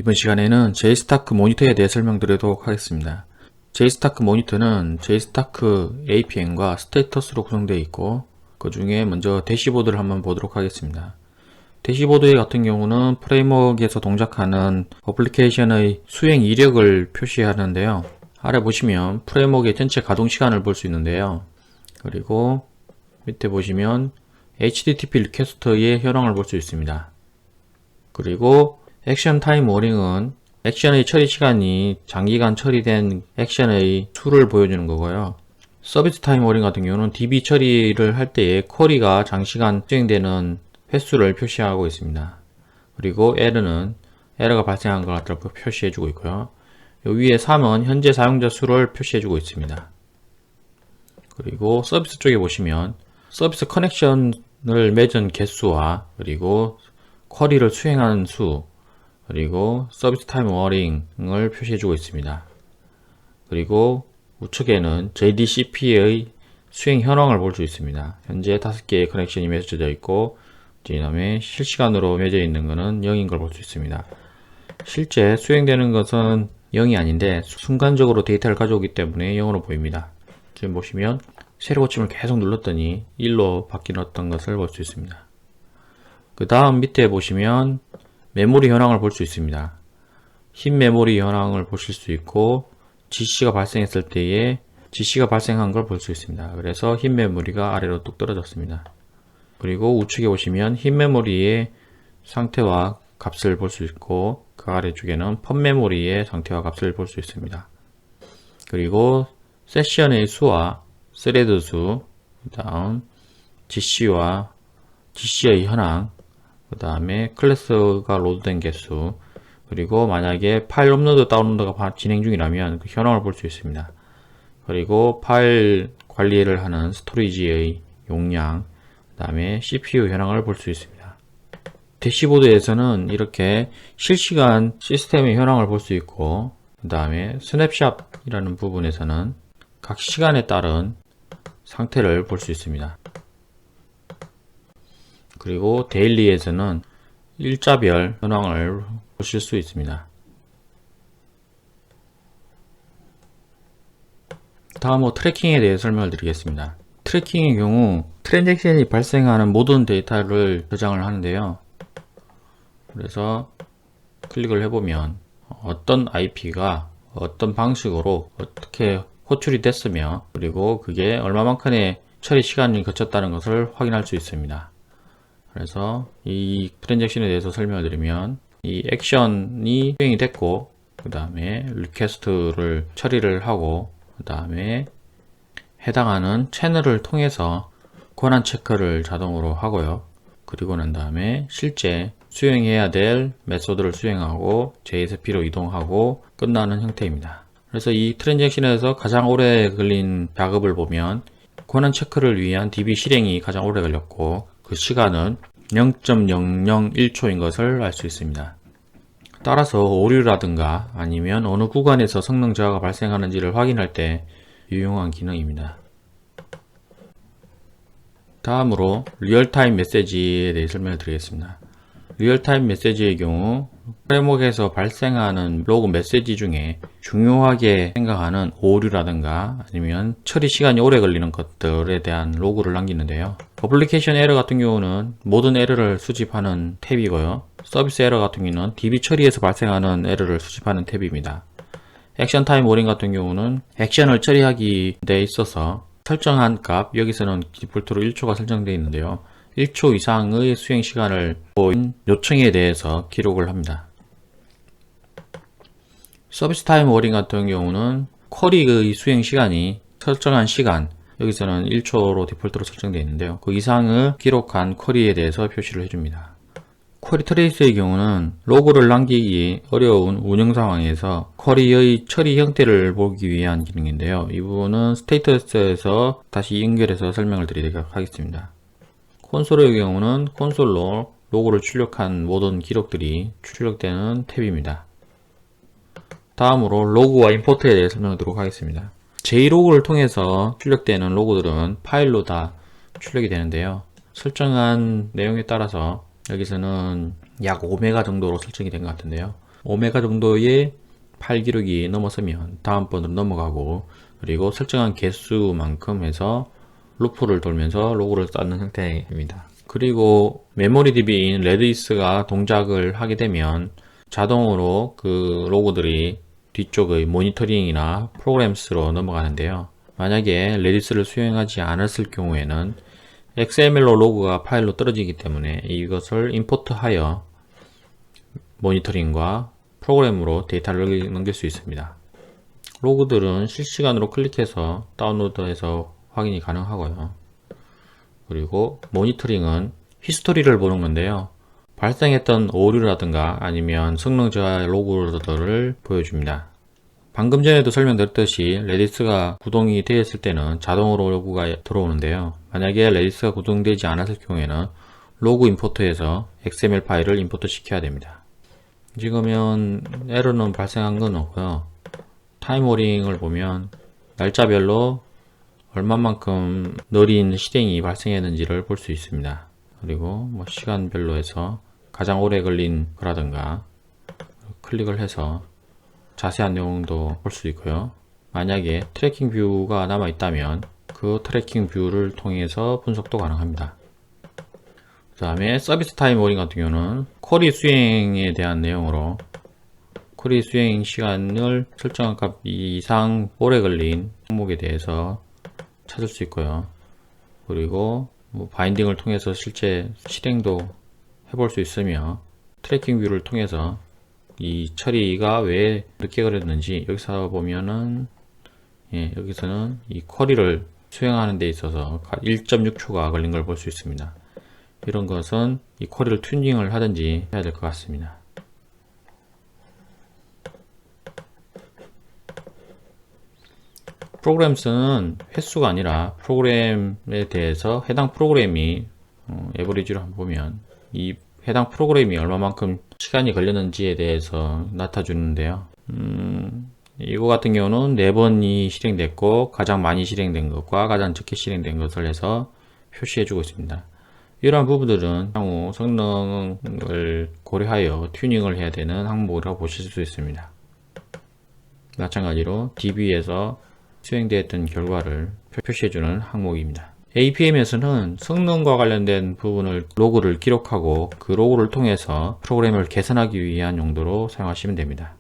이번 시간에는 JSTARK 모니터에 대해 설명드리도록 하겠습니다. JSTARK 모니터는 JSTARK APN과 스테이터스로 구성되어 있고, 그 중에 먼저 대시보드를 한번 보도록 하겠습니다. 대시보드 같은 경우는 프레임워크에서 동작하는 어플리케이션의 수행 이력을 표시하는데요. 아래 보시면 프레임워크의 전체 가동 시간을 볼 수 있는데요. 그리고 밑에 보시면 HTTP 리퀘스트의 현황을 볼 수 있습니다. 그리고 액션 타임 워링은 액션의 처리 시간이 장기간 처리된 액션의 수를 보여주는 거고요. 서비스 타임 워링 같은 경우는 DB 처리를 할 때에 쿼리가 장시간 수행되는 횟수를 표시하고 있습니다. 그리고 에러는 에러가 발생한 걸 갖다 표시해주고 있고요. 요 위에 3은 현재 사용자 수를 표시해주고 있습니다. 그리고 서비스 쪽에 보시면 서비스 커넥션을 맺은 개수와 그리고 쿼리를 수행한 수, 그리고 서비스 타임 워링을 표시해주고 있습니다. 그리고 우측에는 JDCP의 수행 현황을 볼 수 있습니다. 현재 5개의 커넥션이 맺어져 있고, 그 다음에 실시간으로 맺어 있는 것은 0인 걸 볼 수 있습니다. 실제 수행되는 것은 0이 아닌데 순간적으로 데이터를 가져오기 때문에 0으로 보입니다. 지금 보시면 세로 고침을 계속 눌렀더니 1로 바뀌었던 것을 볼 수 있습니다. 그 다음 밑에 보시면 메모리 현황을 볼 수 있습니다. 흰 메모리 현황을 보실 수 있고, GC가 발생했을 때에 GC가 발생한 걸 볼 수 있습니다. 그래서 흰 메모리가 아래로 뚝 떨어졌습니다. 그리고 우측에 보시면 흰 메모리의 상태와 값을 볼 수 있고, 그 아래쪽에는 펌 메모리의 상태와 값을 볼 수 있습니다. 그리고 세션의 수와 스레드 수, 그 다음 GC와 GC의 현황, 그 다음에 클래스가 로드된 개수, 그리고 만약에 파일 업로드 다운로드가 진행 중이라면 그 현황을 볼 수 있습니다. 그리고 파일 관리를 하는 스토리지의 용량, 그 다음에 CPU 현황을 볼 수 있습니다. 대시보드에서는 이렇게 실시간 시스템의 현황을 볼 수 있고, 그 다음에 스냅샷이라는 부분에서는 각 시간에 따른 상태를 볼 수 있습니다. 그리고 데일리에서는 일자별 현황을 보실 수 있습니다. 다음으로 트래킹에 대해 설명을 드리겠습니다. 트래킹의 경우 트랜잭션이 발생하는 모든 데이터를 저장을 하는데요. 그래서 클릭을 해보면 어떤 IP가 어떤 방식으로 어떻게 호출이 됐으며, 그리고 그게 얼마만큼의 처리 시간이 거쳤다는 것을 확인할 수 있습니다. 그래서 이 트랜잭션에 대해서 설명을 드리면, 이 액션이 수행이 됐고, 그 다음에 리퀘스트를 처리를 하고, 그 다음에 해당하는 채널을 통해서 권한 체크를 자동으로 하고요. 그리고 난 다음에 실제 수행해야 될 메소드를 수행하고 JSP로 이동하고 끝나는 형태입니다. 그래서 이 트랜잭션에서 가장 오래 걸린 작업을 보면 권한 체크를 위한 DB 실행이 가장 오래 걸렸고, 그 시간은 0.001초인 것을 알 수 있습니다. 따라서 오류라든가 아니면 어느 구간에서 성능 저하가 발생하는지를 확인할 때 유용한 기능입니다. 다음으로 리얼타임 메시지에 대해 설명을 드리겠습니다. 리얼타임 메시지의 경우 프레임워크에서 발생하는 로그 메시지 중에 중요하게 생각하는 오류라든가 아니면 처리 시간이 오래 걸리는 것들에 대한 로그를 남기는데요. 어플리케이션 에러 같은 경우는 모든 에러를 수집하는 탭이고요. 서비스 에러 같은 경우는 DB 처리에서 발생하는 에러를 수집하는 탭입니다. 액션 타임 워링 같은 경우는 액션을 처리하기 데 있어서 설정한 값, 여기서는 디폴트로 1초가 설정되어 있는데요. 1초 이상의 수행 시간을 보인 요청에 대해서 기록을 합니다. 서비스 타임 워링 같은 경우는 쿼리의 수행 시간이 설정한 시간, 여기서는 1초로 디폴트로 설정되어 있는데요. 그 이상을 기록한 쿼리에 대해서 표시를 해줍니다. 쿼리 트레이스의 경우는 로그를 남기기 어려운 운영 상황에서 쿼리의 처리 형태를 보기 위한 기능인데요. 이 부분은 스테이터스에서 다시 연결해서 설명을 드리도록 하겠습니다. 콘솔의 경우는 콘솔로 로그를 출력한 모든 기록들이 출력되는 탭입니다. 다음으로 로그와 임포트에 대해 설명드리도록 하겠습니다. JLog를 통해서 출력되는 로그들은 파일로 다 출력이 되는데요. 설정한 내용에 따라서 여기서는 약 5메가 정도로 설정이 된 것 같은데요. 5메가 정도의 파일 기록이 넘어서면 다음번으로 넘어가고, 그리고 설정한 개수만큼 해서 루프를 돌면서 로그를 쌓는 형태입니다. 그리고 메모리 DB인 레디스가 동작을 하게 되면 자동으로 그 로그들이 뒤쪽의 모니터링이나 프로그램스로 넘어가는데요. 만약에 레디스를 수행하지 않았을 경우에는 XML로 로그가 파일로 떨어지기 때문에 이것을 임포트하여 모니터링과 프로그램으로 데이터를 넘길 수 있습니다. 로그들은 실시간으로 클릭해서 다운로드해서 확인이 가능하고요. 그리고 모니터링은 히스토리를 보는 건데요. 발생했던 오류라든가 아니면 성능 저하 로그들을 보여줍니다. 방금 전에도 설명드렸듯이 레디스가 구동이 되었을 때는 자동으로 로그가 들어오는데요. 만약에 레디스가 구동되지 않았을 경우에는 로그 임포트에서 XML 파일을 임포트 시켜야 됩니다. 지금은 에러는 발생한 건 없고요. 타임워링을 보면 날짜별로 얼마만큼 느린 실행이 발생했는지를 볼 수 있습니다. 그리고 뭐 시간별로 해서 가장 오래 걸린 거라든가 클릭을 해서 자세한 내용도 볼 수 있고요. 만약에 트래킹 뷰가 남아 있다면 그 트래킹 뷰를 통해서 분석도 가능합니다. 그 다음에 서비스 타임 워링 같은 경우는 쿼리 수행에 대한 내용으로 쿼리 수행 시간을 설정한 값 이상 오래 걸린 항목에 대해서 찾을 수 있고요. 그리고 뭐 바인딩을 통해서 실제 실행도 해볼 수 있으며 트래킹 뷰를 통해서 이 처리가 왜 늦게 걸렸는지 여기서 보면은 여기서는 이 쿼리를 수행하는 데 있어서 1.6초가 걸린 걸 볼 수 있습니다. 이런 것은 이 쿼리를 튜닝을 하든지 해야 될 것 같습니다. 프로그램스는 횟수가 아니라 프로그램에 대해서 해당 프로그램이 에버리지로 한번 보면 이 해당 프로그램이 얼마만큼 시간이 걸렸는지에 대해서 나타주는데요. 이거 같은 경우는 4번이 실행됐고 가장 많이 실행된 것과 가장 적게 실행된 것을 해서 표시해 주고 있습니다. 이러한 부분들은 향후 성능을 고려하여 튜닝을 해야 되는 항목이라고 보실 수 있습니다. 마찬가지로 DB에서 수행되었던 결과를 표시해주는 항목입니다. APM에서는 성능과 관련된 부분을 로그를 기록하고 그 로그를 통해서 프로그램을 개선하기 위한 용도로 사용하시면 됩니다.